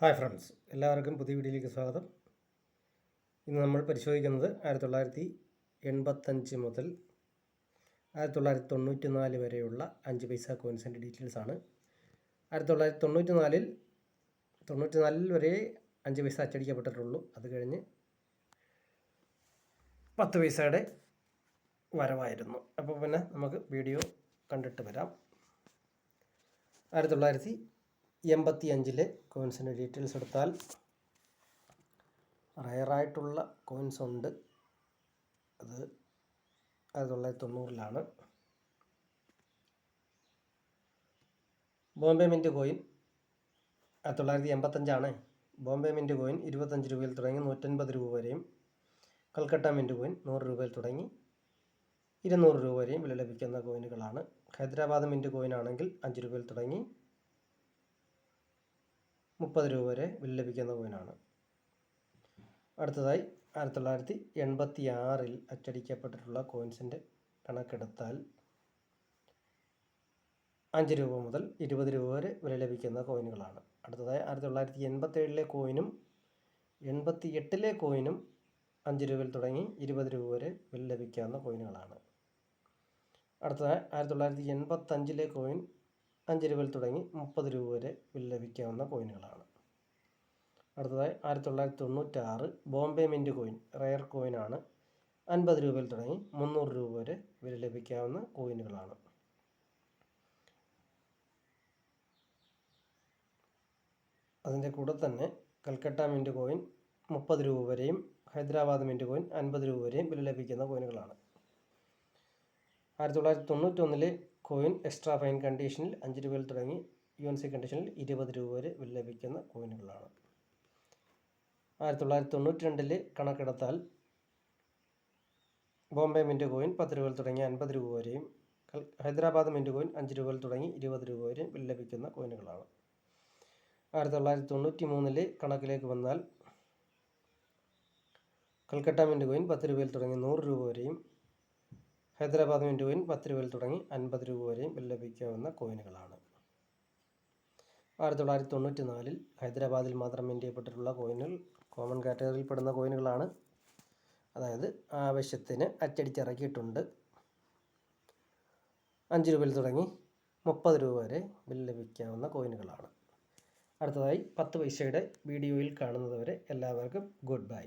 Hi friends, എല്ലാവർക്കും പുതിയ വീഡിയോയിലേക്ക് സ്വാഗതം. ഇന്ന് നമ്മൾ പരിശോധിക്കുന്നത് 1985 മുതൽ 1994 വരെയുള്ള 5 പൈസ കോയിൻസിൻ്റെ ഡീറ്റെയിൽസാണ്. 1994 വരെ 5 പൈസ അച്ചടിക്കപ്പെട്ടിട്ടുള്ളൂ. അത് കഴിഞ്ഞ് 10 പൈസയുടെ വരവായിരുന്നു. അപ്പോൾ പിന്നെ നമുക്ക് വീഡിയോ കണ്ടിട്ട് വരാം. 1985 കോയിൻസിൻ്റെ ഡീറ്റെയിൽസ് എടുത്താൽ റയറായിട്ടുള്ള കോയിൻസ് ഉണ്ട്. അത് 1990 Bombay mint coin 1985 Bombay mint coin 25 രൂപയിൽ തുടങ്ങി 150 രൂപ വരെയും, കൽക്കട്ട മിൻറ്റ് കോയിൻ 100 രൂപയിൽ തുടങ്ങി 200 രൂപ വരെയും വില ലഭിക്കുന്ന കോയിനുകളാണ്. ഹൈദരാബാദ് മിൻറ്റ് കോയിൻ ആണെങ്കിൽ 5 രൂപയിൽ തുടങ്ങി 30 രൂപ വരെ വില ലഭിക്കുന്ന കോയിനാണ്. അടുത്തതായി 1986 അച്ചടിക്കപ്പെട്ടിട്ടുള്ള കോയിൻസിൻ്റെ കണക്കെടുത്താൽ 5 രൂപ മുതൽ 20 രൂപ വരെ വില ലഭിക്കുന്ന കോയിനുകളാണ്. അടുത്തതായി 1987 കോയിനും 88 കോയിനും 5 രൂപയിൽ തുടങ്ങി 20 രൂപ വരെ വില ലഭിക്കാവുന്ന കോയിനുകളാണ്. അടുത്തതായി 1985 കോയിൻ 5 രൂപയിൽ തുടങ്ങി 30 രൂപ വരെ വില ലഭിക്കാവുന്ന കോയിനുകളാണ്. അടുത്തതായി 1996 ബോംബെ മിൻറ്റ് കോയിൻ റയർ കോയിനാണ്. 50 രൂപയിൽ തുടങ്ങി 300 രൂപ വരെ വില ലഭിക്കാവുന്ന കോയിനുകളാണ്. അതിൻ്റെ കൂടെ തന്നെ കൽക്കട്ട മിൻറ്റ് കോയിൻ 30 രൂപ വരെയും, ഹൈദരാബാദ് മിൻറ്റ് കോയിൻ 50 രൂപ വരെയും വില ലഭിക്കുന്ന കോയിനുകളാണ്. 1991 കോയിൻ എക്സ്ട്രാ ഫൈൻ കണ്ടീഷനിൽ 5 രൂപയിൽ തുടങ്ങി UNC കണ്ടീഷനിൽ 20 രൂപ വരെ വില ലഭിക്കുന്ന കോയിനുകളാണ്. 1992 കണക്കെടുത്താൽ ബോംബെ മിൻറ്റ് കോയിൻ 10 രൂപയിൽ തുടങ്ങി 50 രൂപ വരെയും, ഹൈദരാബാദ് മിൻറ്റ് കോയിൻ 5 രൂപയിൽ തുടങ്ങി 20 രൂപ വരെയും വില ലഭിക്കുന്ന കോയിനുകളാണ്. 1993 കണക്കിലേക്ക് വന്നാൽ കൽക്കട്ട മിൻറ്റ് കോയിൻ 10 രൂപയിൽ തുടങ്ങി 100 രൂപ വരെയും, ഹൈദരാബാദ് മിൻറ്റ് കോയിൻ 10 രൂപയിൽ തുടങ്ങി 50 രൂപ വരെയും വില ലഭിക്കാവുന്ന കോയിനുകളാണ്. 1994 ഹൈദരാബാദിൽ മാത്രം മിൻറ്റ് ചെയ്യപ്പെട്ടിട്ടുള്ള കോയിനുകൾ കോമൺ കാറ്റഗറിയിൽ പെടുന്ന കോയിനുകളാണ്. അതായത് ആവശ്യത്തിന് അച്ചടിച്ചിറക്കിയിട്ടുണ്ട്. 5 രൂപയിൽ തുടങ്ങി 30 രൂപ വരെ വില ലഭിക്കാവുന്ന കോയിനുകളാണ്. അടുത്തതായി 10 പൈസയുടെ വീഡിയോയിൽ കാണുന്നതുവരെ എല്ലാവർക്കും ഗുഡ് ബൈ.